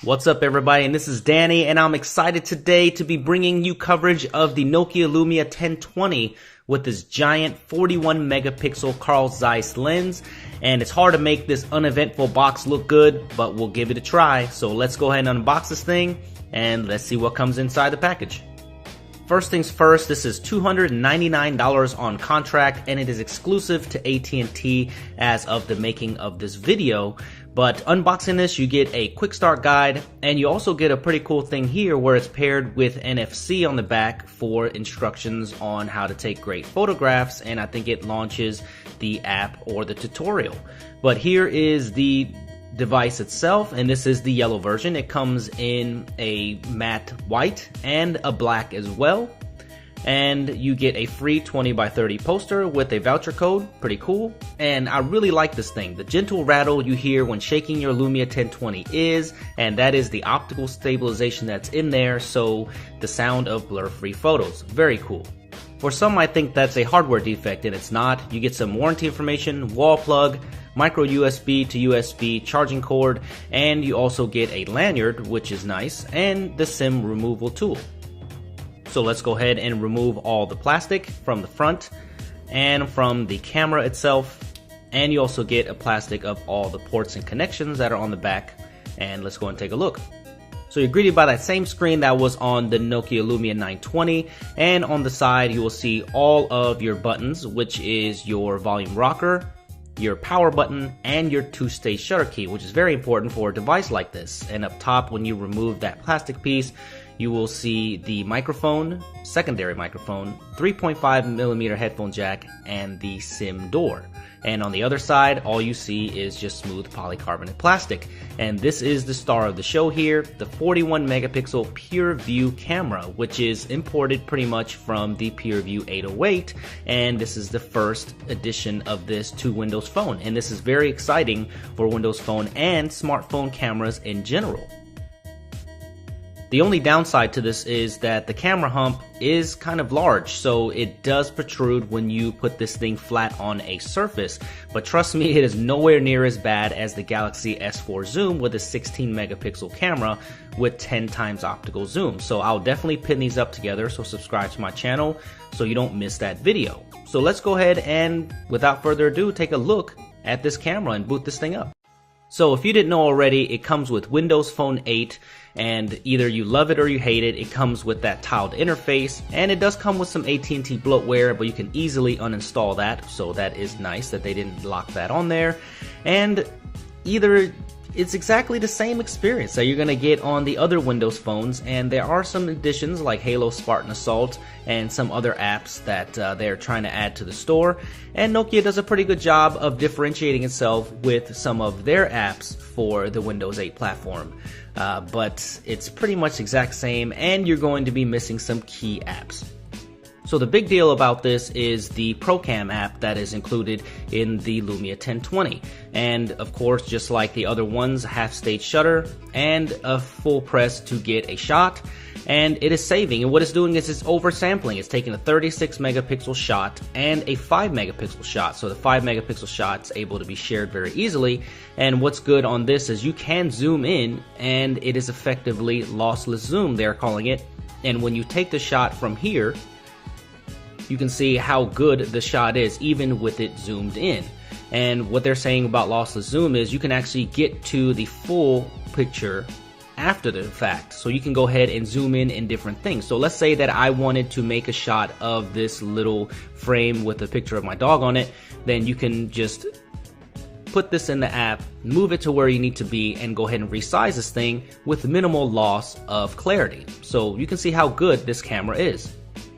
What's up everybody, and this is Danny, and I'm excited today to be bringing you coverage of the Nokia Lumia 1020 with this giant 41 megapixel Carl Zeiss lens. And it's hard to make this uneventful box look good, but we'll give it a try. So let's go ahead and unbox this thing and let's see what comes inside the package. First things first, this is $299 on contract, and it is exclusive to AT&T as of the making of this video. But unboxing this, you get a quick start guide, and you also get a pretty cool thing here where it's paired with NFC on the back for instructions on how to take great photographs, and I think it launches the app or the tutorial. But here is the device itself, and this is the yellow version. It comes in a matte white and a black as well, and you get a free 20x30 poster with a voucher code. Pretty cool. And I really like this thing. The gentle rattle you hear when shaking your Lumia 1020 and that is the optical stabilization that's in there, so the sound of blur-free photos. Very cool. For some might think that's a hardware defect, and it's not. You get some warranty information, wall plug, micro USB to USB charging cord, and you also get a lanyard, which is nice, and the SIM removal tool. So let's go ahead and remove all the plastic from the front and from the camera itself, and you also get a plastic of all the ports and connections that are on the back, and let's go and take a look. So you're greeted by that same screen that was on the Nokia Lumia 920, and on the side you will see all of your buttons, which is your volume rocker, your power button, and your two-stage shutter key, which is very important for a device like this. And up top, when you remove that plastic piece, you will see the microphone, secondary microphone, 3.5mm headphone jack, and the SIM door. And on the other side, all you see is just smooth polycarbonate plastic. And this is the star of the show here, the 41 megapixel PureView camera, which is imported pretty much from the PureView 808. And this is the first edition of this to Windows Phone. And this is very exciting for Windows Phone and smartphone cameras in general. The only downside to this is that the camera hump is kind of large, so it does protrude when you put this thing flat on a surface. But trust me, it is nowhere near as bad as the Galaxy S4 Zoom with a 16 megapixel camera with 10 times optical zoom. So I'll definitely pin these up together, so subscribe to my channel so you don't miss that video. So let's go ahead and, without further ado, take a look at this camera and boot this thing up. So if you didn't know already, it comes with Windows Phone 8, and either you love it or you hate it. It comes with that tiled interface, and it does come with some AT&T bloatware, but you can easily uninstall that, so that is nice that they didn't lock that on there. And either it's exactly the same experience that you're going to get on the other Windows phones, and there are some additions like Halo, Spartan Assault, and some other apps that they're trying to add to the store. And Nokia does a pretty good job of differentiating itself with some of their apps for the Windows 8 platform. But it's pretty much exact same, and you're going to be missing some key apps. So the big deal about this is the ProCam app that is included in the Lumia 1020. And of course, just like the other ones, half-stage shutter and a full press to get a shot. And it is saving, and what it's doing is it's oversampling. It's taking a 36 megapixel shot and a 5 megapixel shot. So the 5 megapixel shot is able to be shared very easily. And what's good on this is you can zoom in, and it is effectively lossless zoom, they're calling it. And when you take the shot from here, you can see how good the shot is even with it zoomed in. And what they're saying about lossless zoom is you can actually get to the full picture after the fact. So you can go ahead and zoom in different things. So let's say that I wanted to make a shot of this little frame with a picture of my dog on it, then you can just put this in the app, move it to where you need to be, and go ahead and resize this thing with minimal loss of clarity. So you can see how good this camera is.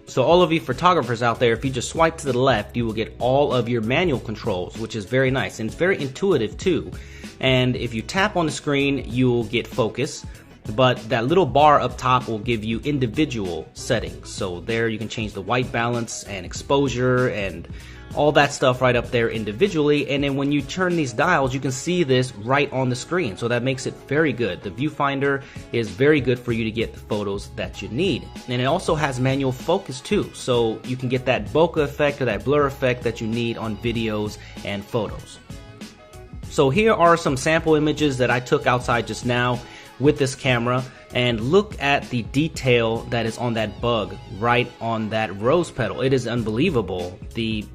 So all of you photographers out there, if you just swipe to the left, you will get all of your manual controls, which is very nice, and it's very intuitive too. And if you tap on the screen, you'll get focus, but that little bar up top will give you individual settings. So there you can change the white balance and exposure and all that stuff right up there individually. And then when you turn these dials, you can see this right on the screen. So that makes it very good. The viewfinder is very good for you to get the photos that you need. And it also has manual focus too. So you can get that bokeh effect or that blur effect that you need on videos and photos. So here are some sample images that I took outside just now. with this camera, and look at the detail that is on that bug right on that rose petal. It is unbelievable. The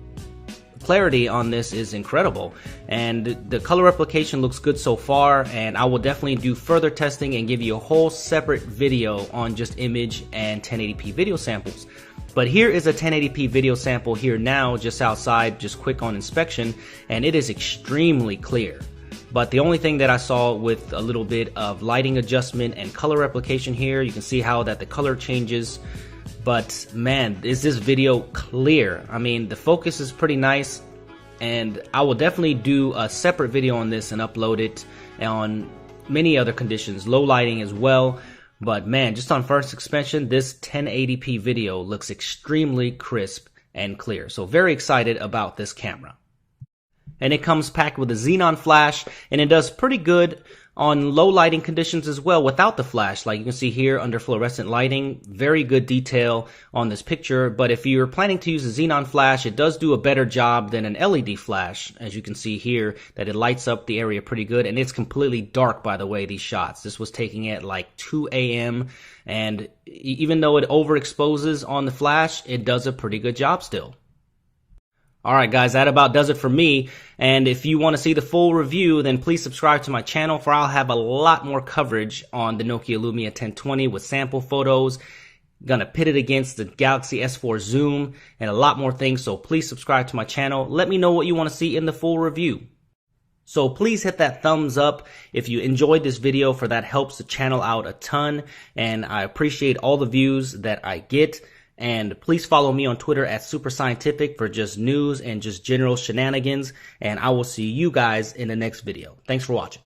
clarity on this is incredible, and the color replication looks good so far, and I will definitely do further testing and give you a whole separate video on just image and 1080p video samples. But here is a 1080p video sample here now, just outside, just quick on inspection, and it is extremely clear. But the only thing that I saw with a little bit of lighting adjustment and color replication here, you can see how that the color changes. But man, is this video clear? I mean, the focus is pretty nice, and I will definitely do a separate video on this and upload it on many other conditions, low lighting as well. But man, just on first inspection, this 1080p video looks extremely crisp and clear. So very excited about this camera. And it comes packed with a xenon flash, and it does pretty good on low lighting conditions as well without the flash. Like you can see here under fluorescent lighting, very good detail on this picture. But if you're planning to use a xenon flash, it does do a better job than an LED flash. As you can see here, that it lights up the area pretty good, and it's completely dark, by the way, these shots. This was taking at like 2 a.m. and even though it overexposes on the flash, it does a pretty good job still. Alright guys, that about does it for me, and if you want to see the full review, then please subscribe to my channel, for I'll have a lot more coverage on the Nokia Lumia 1020 with sample photos, gonna pit it against the Galaxy S4 Zoom, and a lot more things, so please subscribe to my channel. Let me know what you want to see in the full review. So please hit that thumbs up if you enjoyed this video, for that helps the channel out a ton, and I appreciate all the views that I get. And please follow me on Twitter at Super Scientific for just news and just general shenanigans. And I will see you guys in the next video. Thanks for watching.